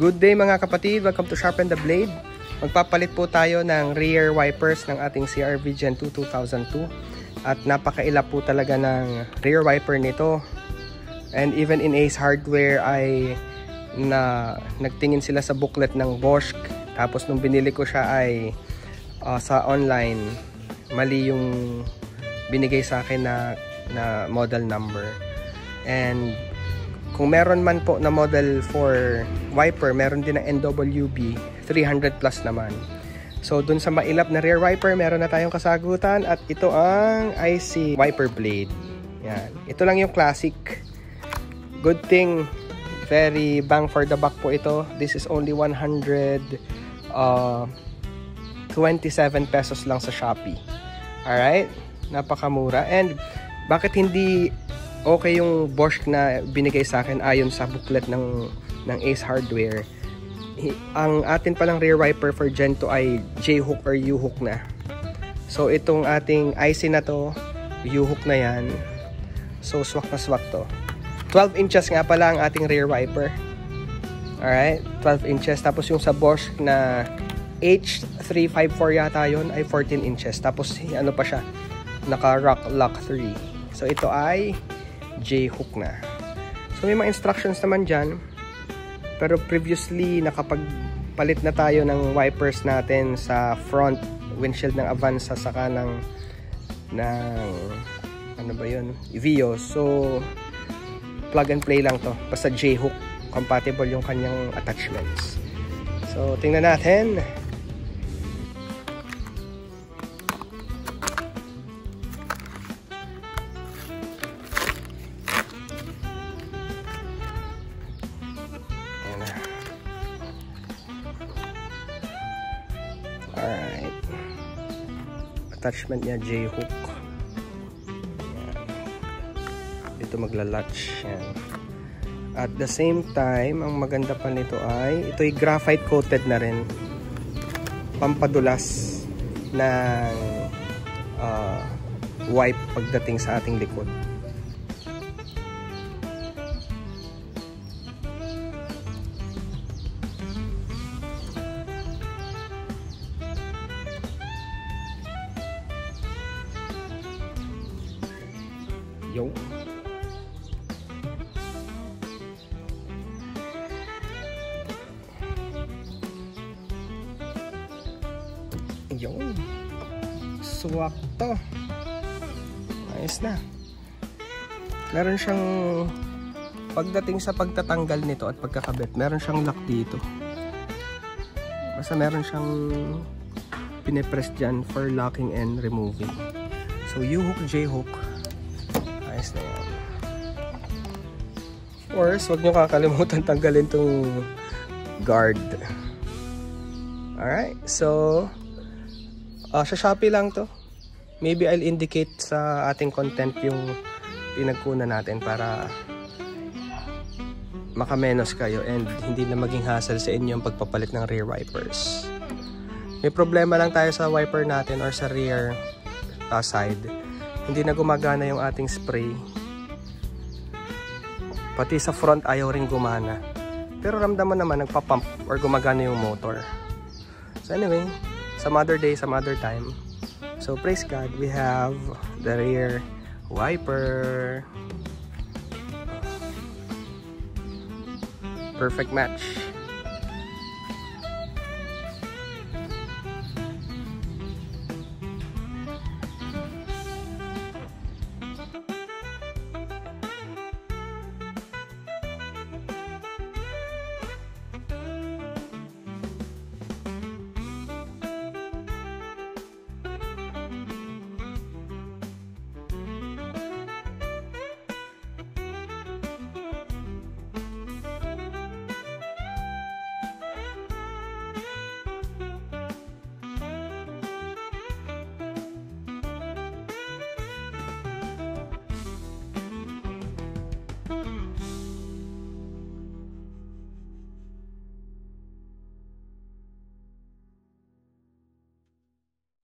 Good day mga kapatid, welcome to Sharpen the Blade. Magpapalit po tayo ng rear wipers ng ating CR-V Gen 2 2002. At napakailap po talaga ng rear wiper nito. And even in Ace Hardware ay nagtingin sila sa booklet ng Bosch. Tapos nung binili ko siya ay sa online, mali yung binigay sa akin na model number. And kung meron man po na model for wiper, meron din na NWB 300 plus naman. So dun sa mailap na rear wiper, meron na tayong kasagutan. At ito ang IC wiper blade. Yan. Ito lang yung classic. Good thing, very bang for the buck po ito. This is only 127 pesos lang sa Shopee. Alright? Napakamura. And bakit hindi okay yung Bosch na binigay sa akin ayon sa booklet ng Ace Hardware? Ang atin palang rear wiper for Gen 2 ay J-hook or U-hook na. So itong ating IC na to, U-hook na yan. So swak na swak to. 12 inches nga pala ang ating rear wiper. Alright, 12 inches. Tapos yung sa Bosch na H354 yata yun ay 14 inches. Tapos ano pa siya, naka lock 3. So ito ay J-hook na. So may mga instructions naman dyan. Pero previously nakapagpalit na tayo ng wipers natin sa front windshield ng Avanza saka ng ano ba yun? Vios. So plug and play lang to. Basta J-hook. Compatible yung kanyang attachments. So tingnan natin. Alright. Attachment niya J-hook. Dito magla-latch. Yan. At the same time, ang maganda pa nito ay ito'y graphite coated na rin. Pampadulas ng wipe pagdating sa ating likod. Yo. Yung swak to. Ayos na. Meron siyang pagdating sa pagtatanggal nito at pagkakabit, meron siyang lock dito. Basta meron siyang pinipress dyan for locking and removing. So U-hook, J-hook. Ayos na yan. Of course, huwag nyo kakalimutan tanggalin tong guard. Alright, so sa Shopee lang to. Maybe I'll indicate sa ating content yung pinagkunan natin para makamenos kayo and hindi na maging hassle sa inyo yung pagpapalit ng rear wipers. May problema lang tayo sa wiper natin or sa rear side. Hindi na gumagana yung ating spray. Pati sa front ayaw ring gumana. Pero ramdam mo naman nagpa-pump or gumagana yung motor. So anyway, some other day, some other time. So praise God, we have the rear wiper. Perfect match.